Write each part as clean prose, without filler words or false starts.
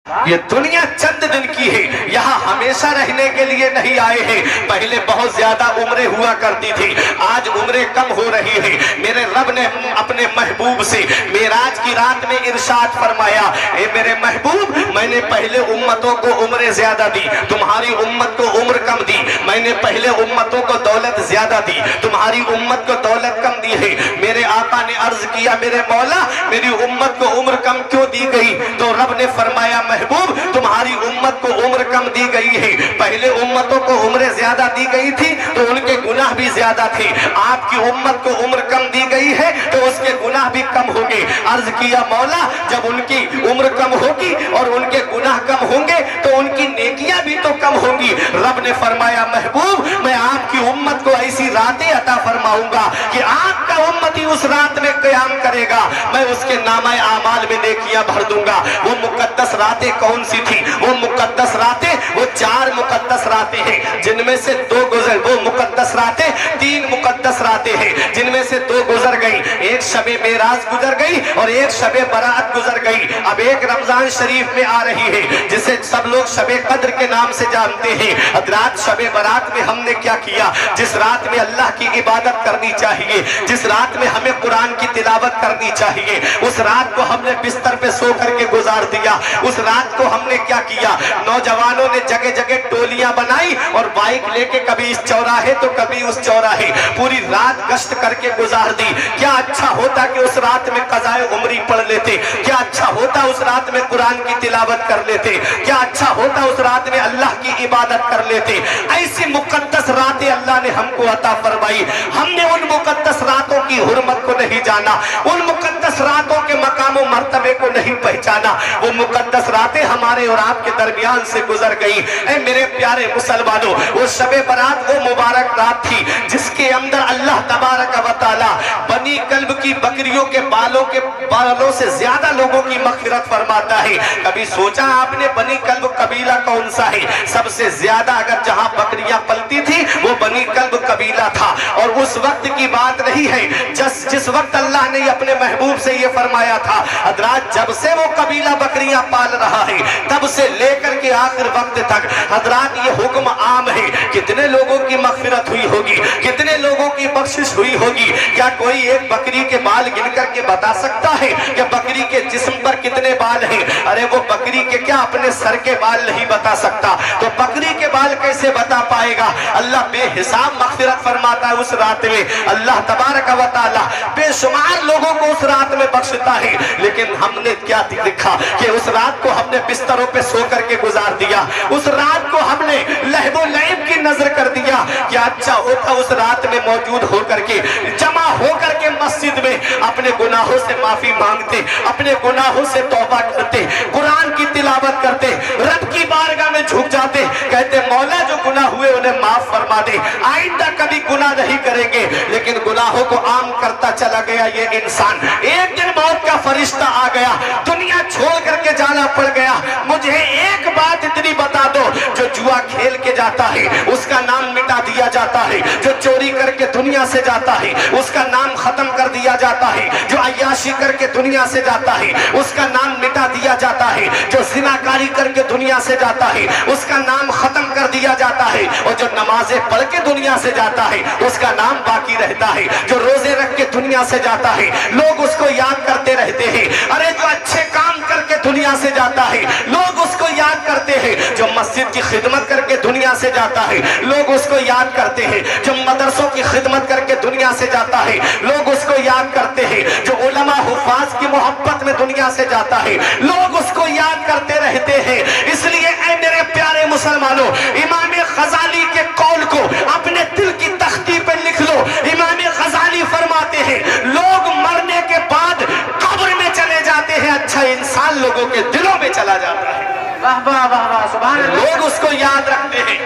یہ دنیا چند دن کی ہے، یہاں ہمیشہ رہنے کے لیے نہیں آئے ہیں۔ پہلے بہت زیادہ عمریں ہوا کرتی تھی، آج عمریں کم ہو رہی ہیں۔ میرے رب نے اپنے محبوب سے معراج کی رات میں ارشاد فرمایا، اے میرے محبوب، میں نے پہلے امتوں کو عمریں زیادہ دی، تمہاری امت کو عمر کم دی۔ میں نے پہلے امتوں کو دولت زیادہ دی، تمہاری امت کو دولت کم دی ہے۔ میرے آقا نے عرض کیا، میرے مولا، میری امت کو عمر کم کیوں دی گئی؟ تو رب نے فرمایا، محبوب، تمہاری امت کو عمر کم دی گئی ہے، پہلے امتوں کو عمریں زیادہ دی گئی تھی تو ان کے گناہ بھی زیادہ تھے، آپ کی امت کو عمر کم دی گئی ہے تو اس کے گناہ بھی کم ہوں گے۔ عرض کیا، مولا، جب ان کی عمر کم ہوگی اور ان کے گناہ کم ہوں گے تو ان کی نیکیاں بھی تو کم ہوں گی۔ رب نے فرمایا، محبوب، میں آپ کی امت کو ایسی راتیں عطا فرماؤں گا کہ آپ کا امتی اس رات میں قیام کرے گا، میں اس کے نامہ اعمال میں نیکیاں بھر دوں گا۔ وہ مقدس راتیں کون سی تھی؟ وہ مقدس راتیں، وہ 4 مقدس راتیں ہیں جن میں سے 2 گزر، وہ مقدس راتیں 3 مقدس راتیں ہیں جن میں سے 2 گزر گئی، ایک شب معراج گزر گئی اور ایک شب برات گزر گئی۔ اب ایک رمضان شریف میں آ رہی ہے جسے سب لوگ شب قدر کے نام سے جانتے ہیں۔ رات شب برات میں ہم نے کیا کیا؟ جس رات میں اللہ کی عبادت کرنی چاہیے، جس رات میں ہمیں قرآن کی تلاوت کرنی چاہیے، اس رات کو ہم نے بستر پہ سو کر کے گزار دیا۔ اس رات کو ہم نے کیا کیا؟ نوجوانوں نے جگہ جگہ ٹولیاں بنائی اور بائک لے کے کبھی اس چوراہے تو کبھی اس چوراہے پوری رات گشت کر کے گزار دی۔ کیا اچھا ہوتا کہ اس رات میں قضائے عمری پڑھ لیتے، کیا اچھا ہوتا اس رات میں قرآن کی تلاوت کر لیتے، کیا اچھا ہوتا اس رات میں اللہ کی عبادت کر لیتے۔ ایسی مقدس راتیں اللہ نے ہم کو عطا فرمائی، ہم نے ان مقدس راتوں کی حرمت کو نہیں جانا، ان مقدس راتوں کے مقام و مرتبے کو نہیں پہچانا۔ وہ مقدس راتیں ہمارے اور آپ کے درمیان سے گزر گئی۔ اے میرے پیارے مسلمانوں، وہ شب برات وہ مبارک رات تھی جس کے اندر اللہ تبارک و تعالی بنی کلب کی بکریوں کے بالوں سے زیادہ لوگوں کی مغفرت فرماتا ہے۔ کبھی سوچا آپ نے بنی کلب قبیلہ کون سا ہے؟ سب سے زیادہ اگر جہاں بکریاں پلتی تھی وہ بنی کلب قبیلہ تھا، اور اس وقت کی بات نہیں ہے جس وقت اللہ نے اپنے محبوب سے یہ فرمایا تھا، حضرات جب سے وہ قبیلہ بکریاں پال رہا ہے تب سے لے کر کے آخر وقت تک حضرات یہ حکم عام ہے۔ کتنے لوگوں کی مغفرت ہوئی ہوگی، کتنے لوگوں کی بخشش ہوئی ہوگی؟ کیا کوئی ایک بکری کے بال گن کر کے بتا سکتا ہے کہ بکری کے جسم پر کتنے بال ہیں؟ ارے وہ بکری کے کیا اپنے سر کے بال نہیں بتا سکتا تو بکری کے بال کیسے بتا پائے گا؟ اللہ بے حساب مغفرت فرماتا ہے اس رات میں۔ اللہ تبارک و تعالی بے شمار لوگوں کو اس رات میں بخشتا ہے، لیکن ہم نے کیا لکھا کہ اس رات کو ہم نے بستروں پہ سو کر کے گزار دیا، اس رات کو ہم نے لہو و لعب کی نظر کر دیا۔ کیا اچھا ہوتا اس رات میں موجود ہو کر کے، جمع ہو کر کے مسجد میں اپنے گناہوں سے معافی مانگتے، اپنے گناہوں سے توبہ کرتے، قرآن کی تلاوت کرتے، رب کی بارگاہ میں جھک جاتے، کہتے مولا جو گناہ ہوئے انہیں معاف فرما دے، آئندہ کبھی گناہ نہیں کریں گے۔ لیکن گناہوں کو عام کرتا چلا گیا یہ انسان۔ ایک دن موت کا فرشتہ آ گیا، دنیا چھوڑ کر کے جانا پڑ گیا۔ مجھے ایک بات اتنی بتا دو، جو جوا کھیل کے جاتا ہے اس کا نام مٹا دیا جاتا ہے، جو چوری کر کے دنیا سے جاتا ہے اس کا نام ختم کر دیا جاتا ہے، جو عیاشی کر کے دنیا سے جاتا ہے اس کا نام مٹا دیا جاتا ہے، جو زناکاری کر کے دنیا سے جاتا ہے اس کا نام ختم کر دیا جاتا ہے، اور جو نمازیں پڑھ کے دنیا سے جاتا ہے اس کا نام باقی رہتا ہے، جو روزے رکھ کے دنیا سے جاتا ہے لوگ اس کو یاد کرتے رہتے ہیں۔ ارے جو اچھے کام کر کے دنیا سے جاتا ہے لوگ اس کو یاد کرتے ہیں، جو مسجد کی خدمت کر کے دنیا سے جاتا ہے لوگ اس کو یاد کرتے ہیں، جو مدرسوں کی خدمت کر کے دنیا سے جاتا ہے لوگ اس کو یاد کرتے ہیں، جو علماء حفاظ کی محبت میں دنیا سے جاتا ہے لوگ اس کو یاد کرتے رہتے ہیں۔ اس لیے اے میرے پیارے مسلمانوں، امام غزالی کے قول کو اپنے دل کی تختی پہ لکھ لو۔ امام غزالی فرماتے ہیں لوگ مرنے کے بعد قبر میں چلے جاتے ہیں، اچھا انسان لوگوں کے دلوں میں چلا جاتا ہے۔ واہ واہ واہ واہ، سبحان اللہ۔ لوگ اس کو یاد رکھتے ہیں۔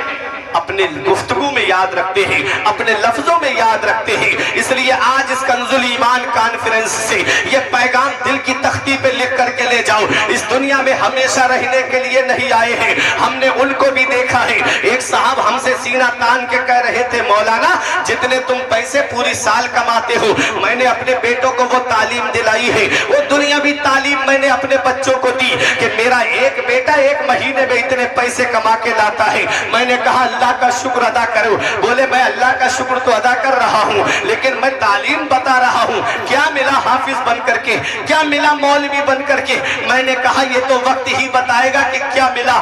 अपने गुफ्तगू में याद रखते हैं, अपने लफ्जों में याद रखते हैं। इसलिए आज इस कंजुल ईमान कॉन्फ्रेंस से ये पैगाम दिल की तख्ती पे लिख करके ले जाओ। इस दुनिया में हमेशा रहने के लिए नहीं आए हैं। हमने उनको भी देखा है। एक साहब हमसे सीना तान के कह रहे थे, मौलाना जितने तुम पैसे पूरी साल कमाते हो, मैंने अपने बेटों को वो तालीम दिलाई है, वो दुनियावी तालीम मैंने अपने बच्चों को दी कि मेरा एक बेटा एक महीने में इतने पैसे कमा के लाता है। मैंने कहा अल्लाह का शुक्र अदा करो। बोले मैं अल्लाह का शुक्र तो अदा कर रहा हूँ, लेकिन मैं तालीम बता रहा हूँ। क्या मिला हाफिज बन करके, क्या मिला मौलवी बन करके? मैंने कहा ये तो वक्त ही बताएगा कि क्या मिला।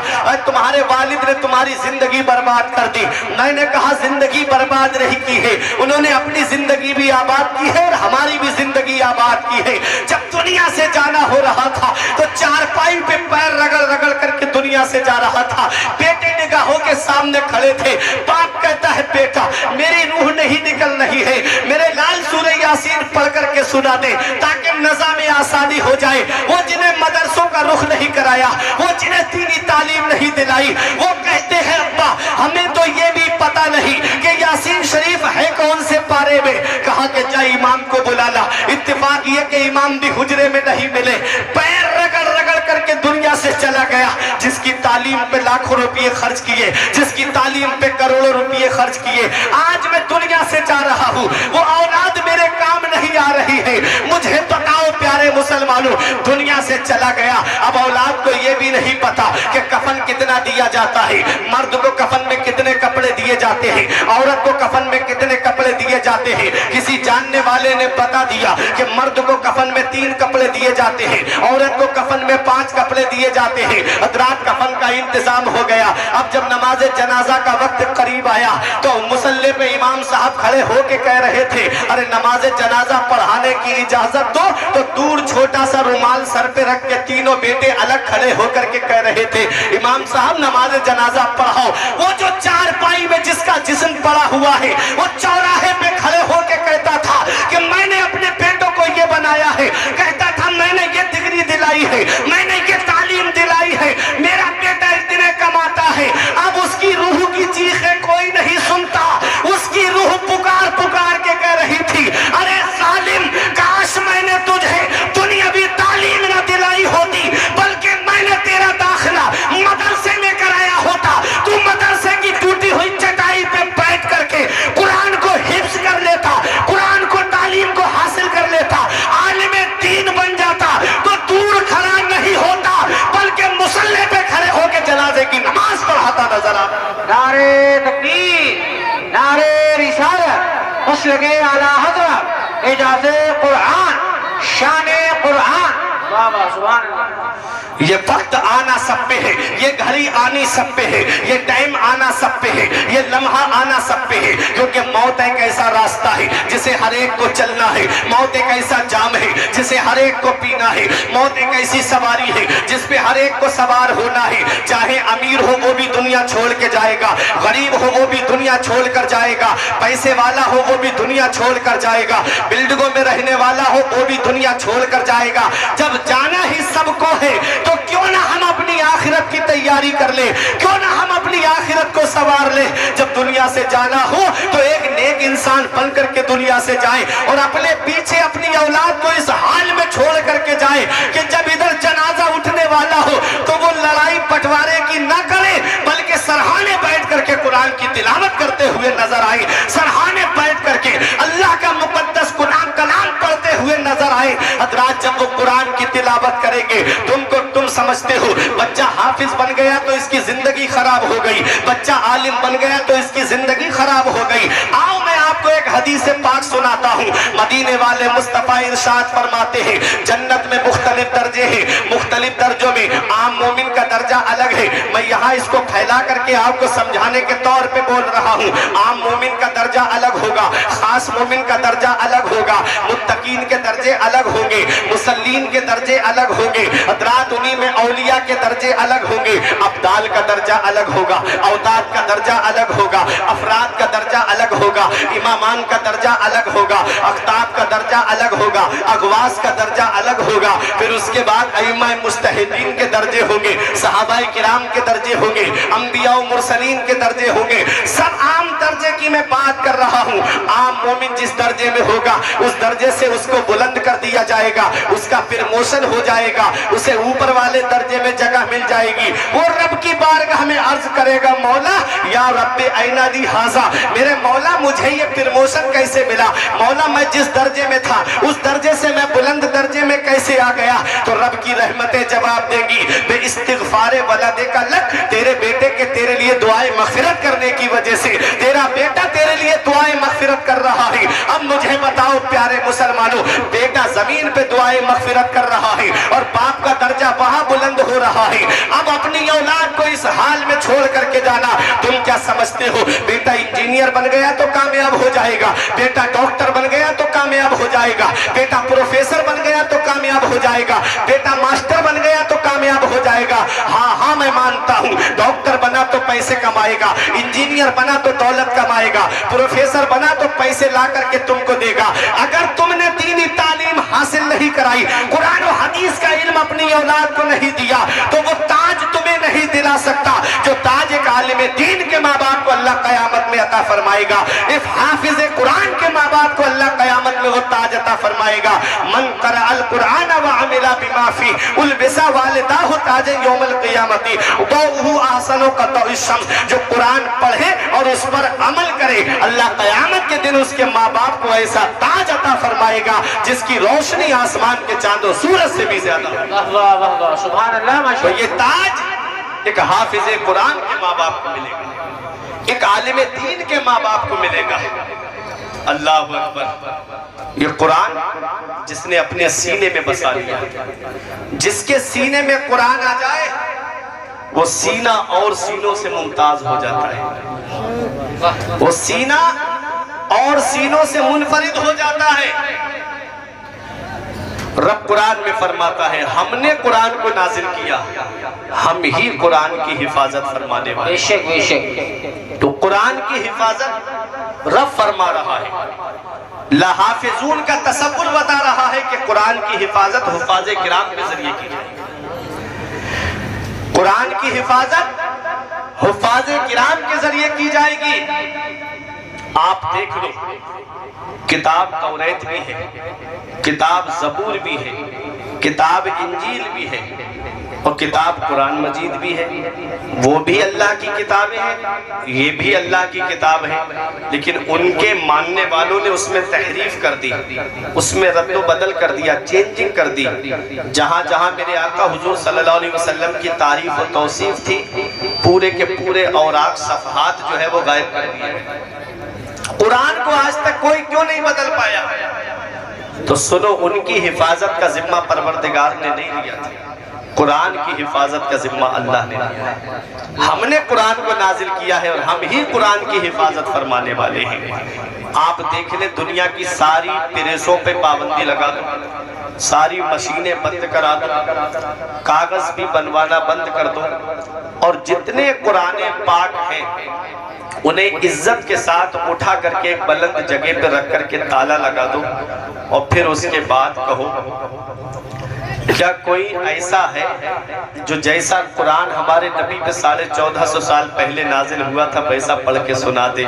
तुम्हारे वालिद ने तुम्हारी जिंदगी बर्बाद कर दी। मैंने कहा जिंदगी बर्बाद नहीं की है, उन्होंने अपनी जिंदगी भी आबाद की है और हमारी भी जिंदगी आबाद की है। जब दुनिया से जाना हो रहा था तो चारपाई पे पैर रगड़ रगड़ करके दुनिया से जा रहा था। बेटे निगाहों के सामने खड़े थे। बाप कहता है बेटा मेरी रूह नहीं निकल रही है, मेरे लाल सूरह यासीन पढ़ करके सुना दे ताकि नज़ा में आसानी हो जाए। वो जिन्हें मदरसों का रुख नहीं कराया, वो जिन्हें दीनी तालीम नहीं दिलाई, वो कहते हैं अब्बा हमें तो ये भी पता नहीं कि यासीन शरीफ है कौन से पारे में। कहा कि जा इमाम को बुला ला। इत्तेफाक ये कि इमाम भी हुजरे में नहीं मिले। पैर रगड़ रगड़ करके दुनिया से चला गया। जिसकी तालीम पे लाखों रुपये खर्च किए, जिसकी तालीम पे करोड़ों रुपये खर्च किए, आज मैं दुनिया से जा रहा हूँ। वो औलाद मेरे काम नहीं आ रही है। मुझे बताओ प्यारे मुसलमानों, दुनिया से चला गया। अब औलाद को ये भी नहीं पता कि कफन कितना दिया जाता है, मर्द को कफन में कितने कपड़े दिए जाते हैं, औरत को कफन में कितने कपड़े दिए जाते हैं। किसी जानने वाले ने बता दिया कि मर्द को कफन में 3 कपड़े दिए जाते हैं, औरत को कफन में 5 कपड़े दिए जाते हैं। रात कफन का इंतजाम हो गया। अब जब नमाज जनाजा का वक्त करीब आया तो मुसल्ले पे इमाम साहब खड़े होके कह रहे थे, अरे नमाज जनाजा पढ़ाने की इजाजत दो। तो दूर छोटा सा रुमाल सर पे रख के तीनों बेटे अलग खड़े होकर के कह रहे थे, इमाम साहब नमाज जनाजा पढ़ाओ। वो जो चारपाई में जिसका जिस्म पड़ा हुआ है, वो चौराहे पे खड़े होके कहता था कि मैंने अपने बेटों को ये बनाया है, कहता था मैंने ये डिग्री दिलाई है, मैंने ये तालीम दिलाई है, मेरा बेटा इतने कमाता है। अब उसकी रूह की चीखें कोई नहीं सुनता। उसकी रूह पुकार पुकार के कह रही थी, अरे सालिम काश मैंने तुझे दुनियावी तालीम न दिलाई होती, बल्कि मैंने तेरा दाखिला मदरसे में कराया होता। तू मदरसे की टूटी हुई चटाई पे बैठ करके कुरान को हिफ्ज कर लेता, कुरान को तालीम को हासिल कर लेता, आलिम दीन बन जाता। तो दूर खड़ा नहीं होता, बल्कि मुसल्ले पे खड़े होकर जनाजे की नमाज पढ़ाता नजर आता। नारे तकबीर, नारे रिसालत, मसलके आला हज़रत, एजाज़े कुरान, शाने कुरान। वाह वाह सुभान अल्लाह। ये वक्त आना सब पे है, ये घड़ी आनी सब पे है, ये टाइम आना सब पे है, ये लम्हा आना सब पे है। क्योंकि मौत एक ऐसा रास्ता है जिसे हर एक को चलना है। मौत एक ऐसा जाम है जिसे हर एक को पीना है। मौत एक ऐसी सवारी है जिस पे हर एक को सवार होना है। चाहे अमीर हो वो भी दुनिया छोड़ के जाएगा, गरीब हो वो भी दुनिया छोड़ कर जाएगा, पैसे वाला हो वो भी दुनिया छोड़ कर जाएगा, बिल्डिंगों में रहने वाला हो वो भी दुनिया छोड़ कर जाएगा। जब जाना ही सबको है तो क्यों ना हम अपनी आखिरत की तैयारी कर ले, क्यों ना हम अपनी आखिरत को संवार ले। जब दुनिया से जाना हो तो एक नेक इंसान बन करके दुनिया से जाए और अपने पीछे अपनी औलाद को इस हाल में छोड़ करके जाए कि जब इधर जनाजा उठने वाला हो तो वो लड़ाई बंटवारे की ना करे, बल्कि सरहाने बैठ करके कुरान की तिलावत करते हुए नजर आए, सरहाने बैठ करके अल्लाह का मुकद्दस कुरान कलाम पढ़ते हुए नजर आए। हजरात जब वो कुरान की तिलावत करेंगे तुम समझते हो बच्चा हाफिज बन गया तो इसकी जिंदगी खराब हो गई, बच्चा आलिम बन गया तो इसकी जिंदगी खराब हो गई। आओ मैं आपको एक हदीस पाक सुनाता हूँ। मदीने वाले मुस्तफा इरशाद फरमाते हैं जन्नत में मुख्तलिफ दर्जे हैं, मुख्तलिफ दर्जों में आम मोमिन का दर्जा अलग है। मैं यहाँ इसको फैला करके आपको समझाने के तौर पे बोल रहा हूँ। आम मोमिन का दर्जा अलग होगा, खास मोमिन का दर्जा अलग होगा, मुत्तकीन के दर्जे अलग होंगे, मुसल्लीन के दर्जे अलग होंगे, हजरात उन्हीं में औलिया के दर्जे अलग होंगे, अब्दाल का दर्जा अलग होगा, औताद का दर्जा अलग होगा, अफराद का दर्जा अलग होगा, इमामान का का दर्जा अलग होगा, अख्ताब का दर्जा अलग होगा, अगवास का दर्जा अलग होगा, फिर उसके बाद अइम्मा मुस्तहिदीन के दर्जे होंगे, सहाबाए किराम के दर्जे होंगे, अंबिया और मुरसलीन के दर्जे होंगे। सब आम दर्जे की मैं बात कर रहा हूँ। आम मोमिन जिस दर्जे में होगा उस दर्जे से उसको बुलंद कर दिया जाएगा, उसका प्रमोशन हो जाएगा, उसे ऊपर वाले दर्जे में जगह मिल जाएगी। वो रब की बारगाह में अर्ज करेगा, मौला या रब्बे ऐना दी हाजा, मेरे मौला मुझे ये प्रमोशन कैसे मिला? मौला मैं जिस दर्जे में था उस दर्जे से मैं बुलंद दर्जे में कैसे आ गया? तो रब की रहमतें जवाब देंगी, बे इस्तिगफारे वलदे का लक, तेरे बेटे के तेरे लिए दुआएं मगफिरत करने की वजह से तेरा बेटा तेरे लिए दुआएं मगफिरत कर रहा है। अब मुझे बताओ प्यारे मुसलमानों, बेटा जमीन पे दुआएं मगफिरत कर रहा है और बाप का दर्जा वहां बुलंद हो रहा है। अब अपनी औलाद को इस हाल में छोड़ करके जाना, तुम क्या समझते हो? बेटा इंजीनियर बन गया तो कामयाब हो जाएगा, बेटा डॉक्टर बन गया तो कामयाब हो जाएगा, बेटा प्रोफेसर बन गया तो कामयाब हो जाएगा, बेटा मास्टर बन गया तो कामयाब हो जाएगा। हाँ हाँ मैं मानता हूँ, डॉक्टर बना तो पैसे कमाएगा, इंजीनियर बना तो दौलत कमाएगा, प्रोफेसर बना तो पैसे ला करके तुमको देगा। अगर तुमने दीनी तालीम हासिल नहीं कराई, कुरान और हदीस का इल्म अपनी औलाद को नहीं दिया, तो वो ताज तुम्हें नहीं दिला सकता जो ताज एक आलिम दीन के माँ बाप को अल्लाह कयामत में अता फरमाएगा। इस हाफिज कुरान के माँ बाप को अल्लाह कयामत में वो ताज अता फरमाएगा। मन क़रा अल कुरान व अमिला बिमा फी उलबिसा वालिदाहु ताज यौमल क़ियामती दौहु ahsanu का शम्स, जो कुरान पढ़े और उस पर अमल करे, अल्लाह कयामत के दिन उसके माँ बाप को ऐसा ताज अता फरमाएगा जिसकी रोशनी आसमान के चांदो सूरज से भी ज्यादा। वाह वाह वाह, सुभान अल्लाह, तो ये ताज एक हाफिज कुरान के माँ बाप को मिलेगा, एक आलिम दीन के माँ बाप को मिलेगा। अल्लाह अकबर। ये कुरान जिसने अपने सीने में बसा लिया, जिसके सीने में कुरान आ जाए वो सीना और सीनों से मुमताज हो जाता है, वो सीना और सीनों से मुनफरिद हो जाता है। रब कुरान में फरमाता है, हमने कुरान को नाजिल किया, हम ही कुरान की हिफाजत फरमाने वाले। बेशक बेशक। तो कुरान की हिफाजत रब फरमा रहा है। लहाफिजून का तसव्वुर बता रहा है कि कुरान की हिफाजत हुफाज़े किराम के जरिए की जाए। कुरान की हिफाजत हुफाज़े किराम के जरिए की जाएगी। आप देख लो, किताब तौरात भी है, किताब ज़बूर भी है, किताब इंजील भी है और किताब कुरान मजीद भी है। वो भी अल्लाह की किताबें हैं, ये भी अल्लाह की किताब है, लेकिन उनके मानने वालों ने उसमें तहरीफ कर दी, उसमें रद्द बदल कर दिया, चेंजिंग कर दी। जहाँ जहाँ मेरे आका हुजूर सल्लल्लाहु अलैहि वसल्लम की तारीफ और तौसीफ थी, पूरे के पूरे औराक सफ़हात जो है वो गायब कर दिए। कुरान को आज तक कोई क्यों नहीं बदल पाया? तो सुनो, उनकी हिफाजत का जिम्मा परवरदिगार ने नहीं लिया था, कुरान की हिफाजत का जिम्मा अल्लाह ने लिया। हमने कुरान को नाजिल किया है और हम ही कुरान की हिफाजत फरमाने वाले हैं। आप देख ले, दुनिया की सारी प्रेसों पे पाबंदी लगा दो, सारी मशीनें बंद करा दो, कागज भी बनवाना बंद कर दो, और जितने कुरान पाक हैं उन्हें इज्जत के साथ उठा करके एक बुलंद जगह पे रख करके ताला लगा दो, और फिर उसके बाद कहो, क्या कोई ऐसा है जो जैसा कुरान हमारे नबी पे 1450 साल पहले नाजिल हुआ था वैसा पढ़ के सुना दे?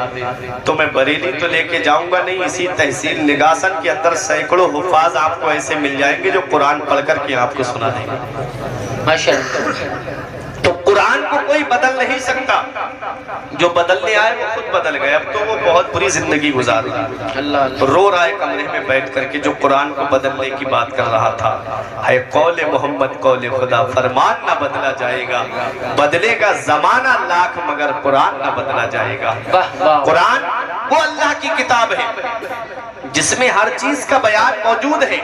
तो मैं बरेली तो लेके जाऊंगा नहीं, इसी तहसील निगासन के अंदर सैकड़ों हुफाज आपको ऐसे मिल जाएंगे जो कुरान पढ़ करके आपको सुना देंगे। माशाअल्लाह। तो कुरान को कोई बदल नहीं सकता, जो बदलने आए वो खुद बदल गए। अब तो वो बहुत बुरी जिंदगी गुजार रहा है, अल्लाह रो रहा है कमरे में बैठ करके, जो कुरान को बदलने की बात कर रहा था। है कौले मोहम्मद कौले खुदा, फरमान ना बदला जाएगा, बदलेगा जमाना लाख मगर कुरान ना बदला जाएगा। कुरान वो अल्लाह की किताब है जिसमें हर चीज का बयान मौजूद है।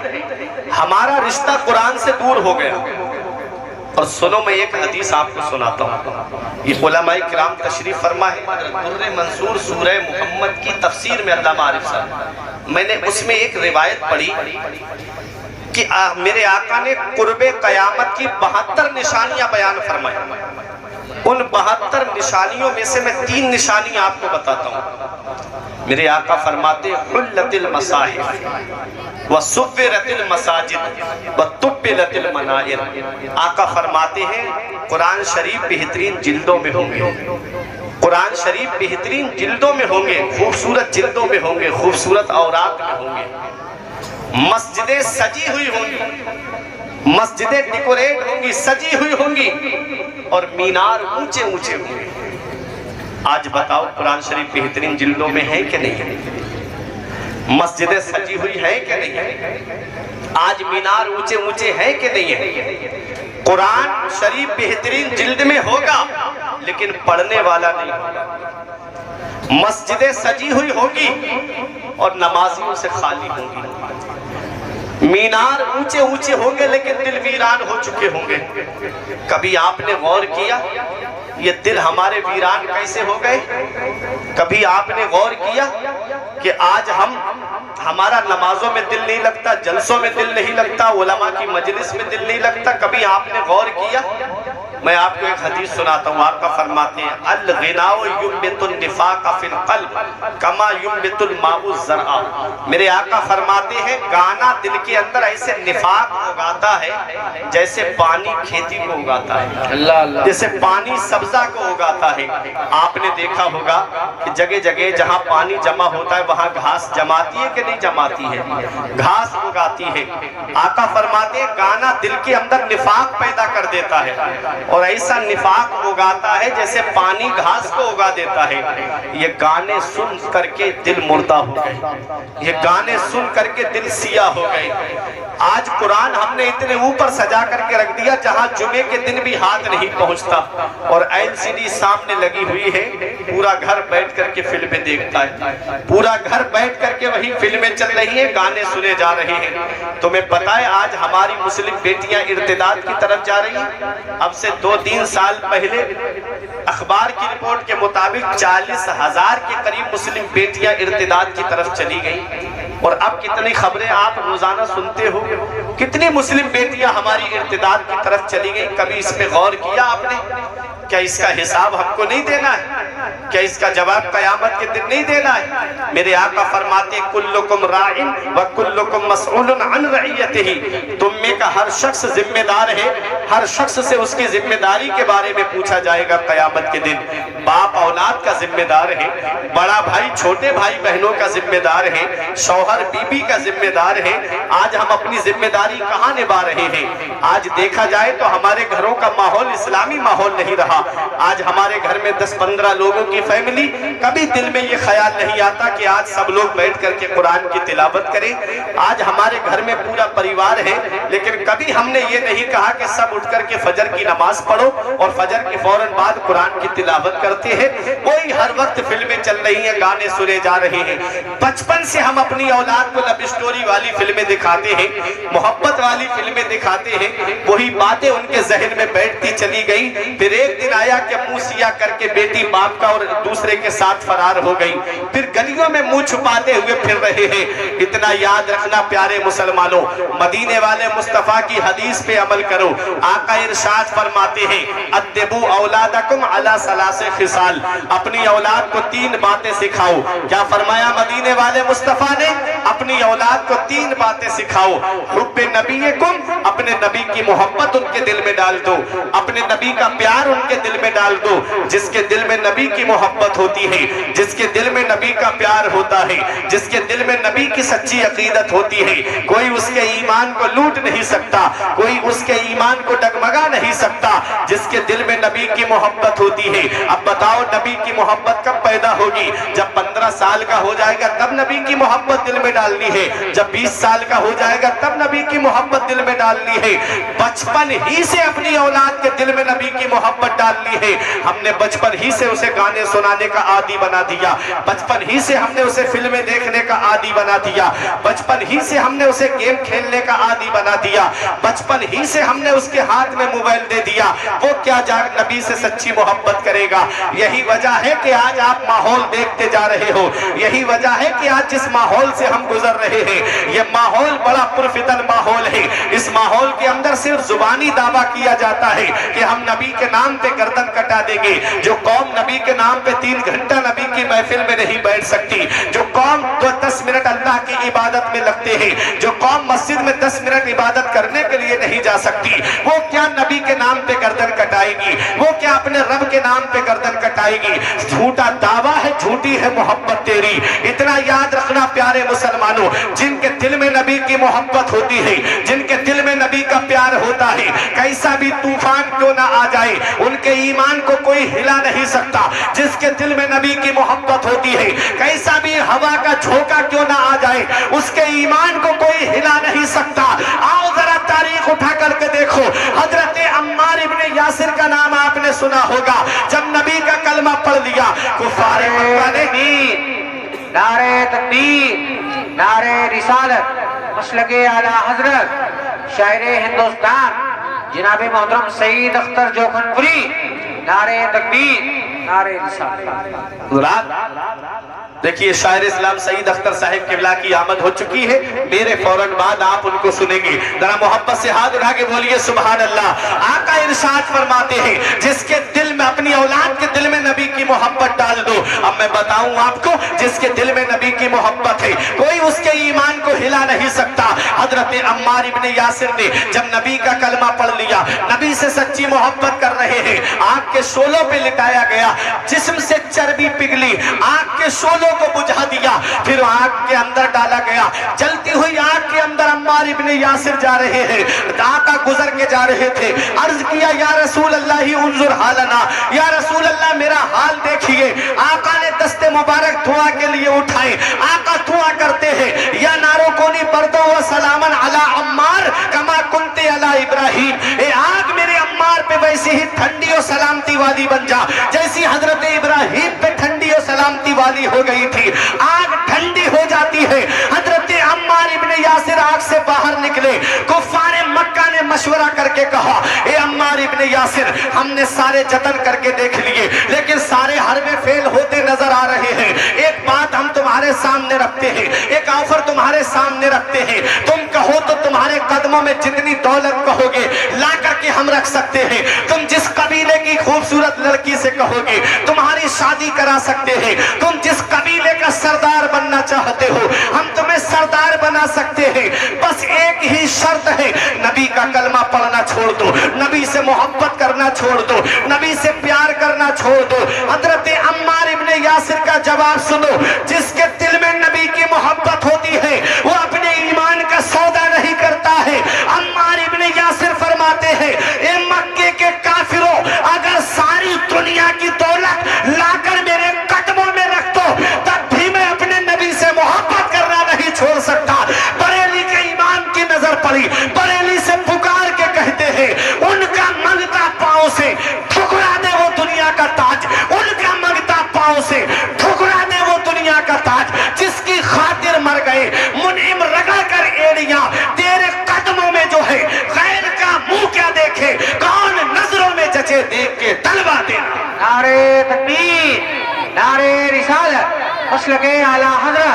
हमारा रिश्ता कुरान से दूर हो गया। और सुनो, मैं एक हदीस आपको सुनाता हूँ। ये उलमाए किराम तशरीफ फरमा है, दुर्रे मंसूर सूरह मुहम्मद की तफसीर में अल्लामा आरिफ साहब, मैंने उसमें एक रिवायत पढ़ी कि मेरे आका ने कुर्बे क़यामत की 72 निशानियां बयान फरमाई। उन 72 निशानियों में से मैं 3 निशानियां आपको बताता हूँ। میرے آقا فرماتے حلت المصاحف وصورت المساجد وطبلت المنائر. آقا فرماتے ہیں قرآن شریف بہترین جلدوں میں ہوں گے، قرآن شریف بہترین جلدوں میں ہوں گے، خوبصورت جلدوں میں ہوں گے، خوبصورت اوراق میں ہوں گے، مسجدیں سجی ہوئی ہوں گی، مسجدیں ڈیکوریٹ ہوں گی، سجی ہوئی ہوں گی، اور مینار اونچے اونچے ہوں گے. آج بتاؤ قرآن شریف بہترین جلدوں میں ہے کہ نہیں ہے؟ مسجدیں سجی ہوئی ہیں کہ نہیں ہے؟ آج مینار اونچے اونچے ہیں کہ نہیں ہے؟ قرآن شریف بہترین جلد میں ہوگا لیکن پڑھنے والا نہیں ہوگا. مسجدیں سجی ہوئی ہوگی اور نمازیوں سے خالی ہوں گی. مینار اونچے اونچے ہوں گے لیکن دل ویران ہو چکے ہوں گے. کبھی آپ نے غور کیا یہ دل ہمارے ویران کیسے ہو گئے؟ کبھی آپ نے غور کیا کہ آج ہمارا نمازوں میں دل نہیں لگتا، جلسوں میں دل نہیں لگتا، علماء کی مجلس میں دل نہیں لگتا؟ کبھی آپ نے غور کیا؟ میں آپ کو ایک حدیث سناتا ہوں. آپ کا فرماتے ہیں الغناء ينبت النفاق فی القلب کما ينبت الماء الزرع. میرے آقا فرماتے ہیں گانا دل کے اندر ایسے نفاق اگاتا ہے جیسے پانی کھیتی کو اگاتا ہے، جیسے پانی سبزہ کو اگاتا ہے. آپ نے دیکھا ہوگا کہ جگہ جگہ جہاں پانی جمع ہوتا ہے وہاں گھاس جماتی ہے کہ نہیں جماتی ہے؟ گھاس اگاتی ہے. آقا فرماتے ہیں گانا دل کے اندر نفاق پیدا کر دیتا ہے اور ایسا نفاق اگاتا ہے جیسے پانی گھاس کو اگا دیتا ہے. یہ گانے سن کر کے دل مردہ ہو گئے، یہ گانے سن کر کے دل سیاہ ہو گئے. آج قرآن ہم نے اتنے اوپر سجا کر کے رکھ دیا جہاں جمعے کے دن بھی ہاتھ نہیں پہنچتا، اور LCD سامنے لگی ہوئی ہے، پورا گھر بیٹھ کر کے فلمیں دیکھتا ہے، پورا گھر بیٹھ کر کے وہی فلمیں چل رہی ہیں، گانے سنے جا رہے ہیں. تمہیں پتہ ہے آج ہماری مسلم بیٹیاں ارتداد کی طرف جا رہی ہیں. اب سے 2-3 سال پہلے اخبار کی رپورٹ کے مطابق 40,000 کے قریب مسلم بیٹیاں ارتداد کی طرف چلی گئیں. اور اب کتنی خبریں آپ روزانہ سنتے ہو، کتنی مسلم بیٹیاں ہماری ارتداد کی طرف چلی گئیں. کبھی اس پہ غور کیا آپ نے؟ کیا اس کا حساب ہم کو نہیں دینا ہے؟ کیا اس کا جواب قیامت کے دن نہیں دینا ہے؟ میرے آقا فرماتے کلکم راعٍ وکلکم مسئول عن رعیتہ. تم میں کا ہر شخص ذمہ دار ہے، ہر شخص سے اس کی ذمہ داری کے بارے میں پوچھا جائے گا قیامت کے دن. باپ اولاد کا ذمہ دار ہے، بڑا بھائی چھوٹے بھائی بہنوں کا ذمہ دار ہے، شوہر بیوی کا ذمہ دار ہے. آج ہم اپنی ذمہ داری کہاں نبھا رہے ہیں؟ آج دیکھا جائے تو ہمارے گھروں کا ماحول اسلامی ماحول نہیں رہا. آج ہمارے گھر میں 10-15 لوگوں کی فیملی، کبھی دل میں یہ خیال نہیں آتا کہ آج سب لوگ بیٹھ کر کے قرآن کی تلاوت کریں. آج ہمارے گھر میں پورا پریوار ہے لیکن کبھی ہم نے یہ نہیں کہا کہ سب اٹھ کر کے فجر کی نماز پڑھو اور فجر کے فوراً بعد قرآن کی تلاوت کرتے ہیں. کوئی ہر وقت فلمیں چل رہی ہیں، گانے سنے جا رہے ہیں. بچپن سے ہم اپنی اولاد کو لو اسٹوری والی فلمیں دکھاتے ہیں، محبت والی فلمیں دکھاتے ہیں، وہی باتیں ان کے ذہن میں بیٹھتی چلی گئی. پھر ایک دن آیا کہ منہ سیاہ کر کے بیٹی باپ کا اور دوسرے کے ساتھ فرار ہو گئی. پھر گلیوں میں منہ چھپاتے ہوئے پھر رہے ہیں. اتنا یاد رکھنا پیارے مسلمانوں، مدینے والے مصطفیٰ کی حدیث پہ عمل کرو. آقا ارشاد فرماتے ہیں ادبوا اولادکم علی ثلاث خصال. اپنی اولاد کو 3 باتیں سکھاؤ. کیا فرمایا مدینے والے مصطفیٰ نے؟ اپنی اولاد کو 3 باتیں سکھاؤ. حب نبیکم، اپنے نبی کی محبت ان کے دل میں ڈال دو، اپنے نبی کا پیار ان کے دل میں ڈال دو. جس کے دل میں نبی کی محبت ہوتی ہے، جس کے دل میں نبی کا پیار ہوتا ہے، جس کے دل میں نبی کی سچی عقیدت ہوتی ہے، کوئی اس کے ایمان کو لوٹ نہیں سکتا، کوئی اس کے ایمان کو ڈگمگا نہیں سکتا. جس کے دل میں نبی کی محبت ہوتی ہے. اب بتاؤ نبی کی محبت کب پیدا ہوگی؟ جب 15 سال کا ہو جائے گا تب نبی کی محبت دل میں ڈالنی ہے. جب 20 سال کا ہو جائے گا تب نبی کی محبت دل میں ڈالنی ہے. بچپن ہی سے اپنی اولاد کے دل میں نبی کی محبت ڈالنی ہے. ہم نے بچپن ہی سے اسے گانے سنانے کا عادی بنا دیا، بچپن ہی سے ہم نے اسے فلمیں دیکھنے کا عادی بنا دیا، بچپن ہی سے ہم نے اسے گیم کھیلنے کا عادی بنا دیا، بچپن ہی سے ہم نے اس کے ہاتھ میں موبائل دے دیا. وہ کیا نبی سے سچی محبت کرے گا؟ یہی وجہ ہے کہ آج آپ ماحول دیکھتے جا رہے ہو، یہی وجہ ہے کہ آج جس ماحول سے ہم گزر رہے ہیں یہ ماحول بڑا پرفتن ماحول ہے. اس ماحول کے اندر صرف زبانی دعویٰ کیا جاتا ہے کہ ہم نبی کے نام پہ گردن کٹا कटा देंगे। जो कौम नबी के नाम पे 3 घंटा नबी की महफिल में नहीं बैठ सकती, जो कौम 10 मिनट अल्लाह की इबादत में लगते हैं, जो कौम मस्जिद में 10 मिनट इबादत करने के लिए नहीं जा सकती, वो क्या नबी के नाम पे गर्दन कटाएगी? वो क्या अपने रब के नाम पे गर्दन कटाएगी? झूठा दावा है, झूठी है मोहब्बत तेरी। इतना याद रखना प्यारे मुसलमानों, जिनके दिल में नबी की मोहब्बत होती है, जिनके दिल में नबी का प्यार होता है, कैसा भी तूफान क्यों ना आ जाए, उनके ईमान को कोई हिला नहीं सकता। जिसके दिल में नबी की मोहब्बत होती है, कैसा भी हवा का झोंका क्यों ना आ जाए, उसके ईमान को कोई हिला नहीं सकता। आओ जरा तारीख उठा करके देखो, हजरत अम्मार इब्ने यासिर का नाम आपने सुना होगा। जब नबी का कलमा पढ़ लिया, कुफारे मक्का ने नारे तकबीर, नारे रिसालत, मसलके आला हजरत, शायरे हिंदुस्तान जनाबे मोहतरम सईद अख्तर जोखनपुरी, नारे तकबीर, नारे रिसालत। देखिए शायर इस्लाम सईद अख्तर साहिब किबला की आमद हो चुकी है। मेरे फौरन बाद आप उनको सुनेंगे। जरा मोहब्बत से हाथ उठा के बोलिए सुभान अल्लाह। आका इरशाद फरमाते हैं, जिसके दिल में, अपनी औलाद के दिल में नबी की मोहब्बत डाल दो। अब मैं बताऊं आपको, जिसके दिल में नबी की मोहब्बत है, कोई उसके ईमान को हिला नहीं सकता। हजरत अम्मार इब्ने यासिर ने जब नबी का कलमा पढ़ लिया, नबी से सच्ची मोहब्बत कर रहे हैं, आग के शोलों पे लिटाया गया, जिस्म से चर्बी पिघली, आग के शोलों को बुझा दिया, फिर आग के अंदर डाला गया। जलती हुई आग के अंदर अम्मार इब्ने यासिर जा रहे हैं, आका गुजर के जा रहे थे। अर्ज किया, या रसूल अल्लाह उन्जुर हालना, या रसूल अल्लाह मेरा हाल देखिए। आका ने दस्ते मुबारक धुआं के लिए उठाए। आका धुआं करते हैं, या नारो कोनी बर्दो व सलामन अला अम्मार कमा कुंते अला इब्राहिम। ए आग मेरे अम्मार पे वैसी ही ठंडी और सलामती वाली बन जा, जैसी हजरत इब्राहिम पे ठंडी और सलामती वाली हो गई थी। आग ठंडी हो जाती है। हजरत अम्मार इब्ने यासिर आग से बाहर निकले। कुफारे मक्का ने मशवरा करके कहा, ए अम्मार इब्ने यासिर, हमने सारे जतन करके देख लिए, लेकिन सारे हरबे फेल होते नजर आ रहे हैं। एक बात हम तुम्हारे सामने रखते हैं, एक ऑफर तुम्हारे सामने रखते हैं। तुम कहो तो तुम्हारे कदमों में जितनी दौलत कहोगे ला करके हम रख सकते हैं। तुम जिस कबीले की खूबसूरत लड़की से कहोगे तुम्हारी शादी करा सकते हैं। तुम जिस कबीले का सरदार बनना चाहते हो हम तुम्हें सरदार बना सकते हैं। बस एक ही शर्त है, नबी का कलमा पढ़ना छोड़ दो, नबी से मोहब्बत करना छोड़ दो, नबी से प्यार करना छोड़ दो। हजरत अम्मार इब्ने यासिर का जवाब सुनो, जिसके दिल में नबी की मोहब्बत होती है वो अपने ईमान का सौदा नहीं करता है। अम्मार इब्ने यासिर फरमाते हैं, ए मक्के के काफिरों, अगर सारी दुनिया की दौलत लाकर मेरे कदमों में रख दो, तब भी मैं अपने नबी से मोहब्बत करना नहीं छोड़ सकता। बरेली के इमाम की नजर पड़ी, बरेली से पुकार के कहते हैं, उनका मंगता पांव से ठुकरा दे वो दुनिया का ताज, उनका मंगता पांव से ठुकरा दे वो दुनिया का ताज, जिसकी खातिर मर गए मुनीम रगड़ कर एड़ियां तेरे कदमों में जो है, गैर का मुंह क्या देखे, कौन नजरों में जचे देख के तलवा देना। नारे तकबीर, नारे रिसालत, मसलके आला हजरत।